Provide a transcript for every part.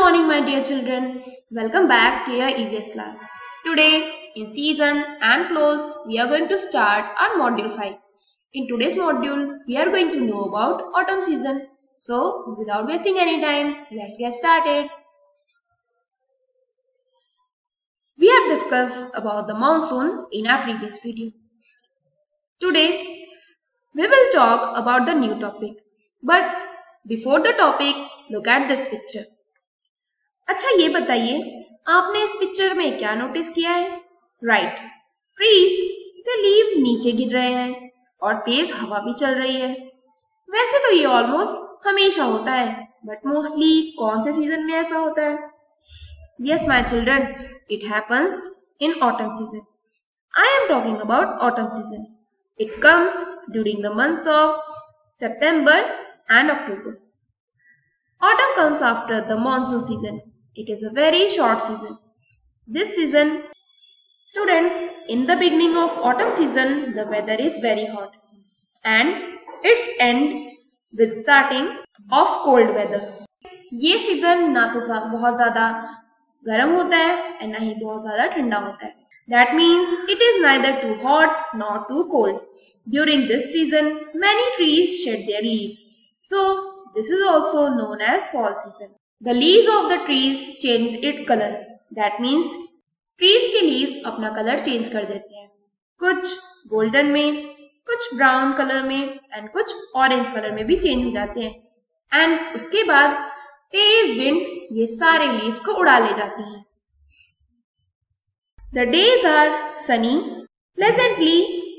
morning, my dear children. Welcome back to your EVS class. Today, in season and close, we are going to start our module 5. In today's module, we are going to know about autumn season. So, without wasting any time, let's get started. We have discussed about the monsoon in our previous video. Today, we will talk about the new topic. But before the topic, look at this picture. अच्छा ये बताइए आपने इस picture में क्या notice किया है? Right, trees से लीव नीचे गिर रहे हैं और तेज हवा भी चल रही है। वैसे तो ये ऑलमोस्ट हमेशा होता है, बट मोस्टली कौन से सीजन में ऐसा होता है? Yes my children, it happens in autumn season. I am talking about autumn season. It comes during the months of September and October. Autumn comes after the monsoon season. It is a very short season. This season, students, in the beginning of autumn season, the weather is very hot and its end with starting of cold weather. ये season ना तो बहुत ज्यादा गर्म होता है और ना ही बहुत ज्यादा ठंडा होता है. That means it is neither too hot nor too cold. During this season, many trees shed their leaves. So, this is also known as fall season. The leaves of the trees change its color. That means trees के leaves अपना colour change कर देते हैं. कुछ golden में, कुछ brown colour में and कुछ ऑरेंज कलर में भी चेंज हो जाते हैं. एंड उसके बाद तेज विंड ये सारे लीव्स को उड़ा ले जाती है. The days are sunny, pleasantly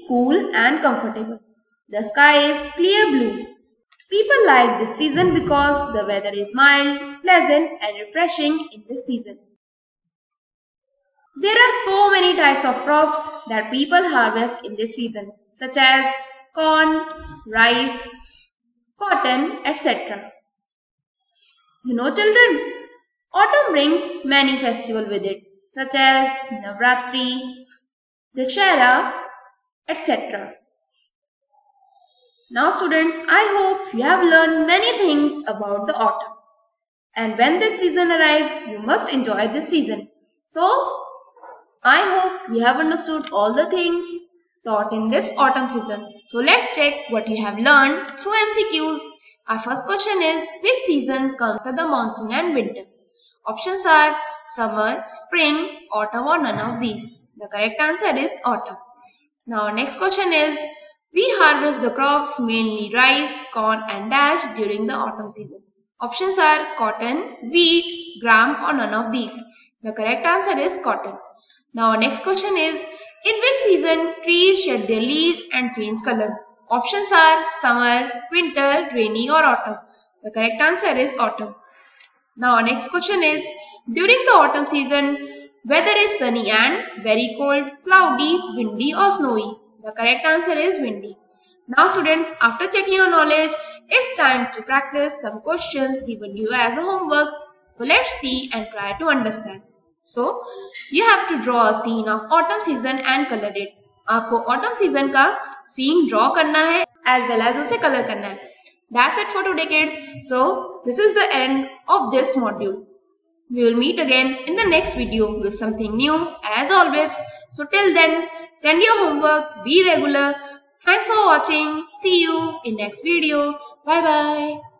cool and comfortable. The sky is clear blue. People like this season because the weather is mild, pleasant and refreshing in this season. There are so many types of crops that people harvest in this season, such as corn, rice, cotton, etc. You know children, autumn brings many festivals with it, such as Navratri, Dashera, etc. Now students, I hope you have learned many things about the autumn. And when this season arrives, you must enjoy this season. So, I hope you have understood all the things taught in this autumn season. So, let's check what you have learned through MCQs. Our first question is, which season comes after the monsoon and winter? Options are summer, spring, autumn or none of these. The correct answer is autumn. Now, next question is, we harvest the crops mainly rice, corn and dash during the autumn season. Options are cotton, wheat, gram or none of these. The correct answer is cotton. Now next question is, in which season trees shed their leaves and change color? Options are summer, winter, rainy or autumn. The correct answer is autumn. Now next question is, during the autumn season, weather is sunny and very cold, cloudy, windy or snowy. The correct answer is windy. Now students, after checking your knowledge, it's time to practice some questions given you as a homework. So let's see and try to understand. So, you have to draw a scene of autumn season and color it. आपको autumn season का scene draw करना है as well as उसे color करना है. That's it for today kids. So, this is the end of this module. We will meet again in the next video with something new as always. So till then, send your homework, be regular. Thanks for watching. See you in next video. Bye bye.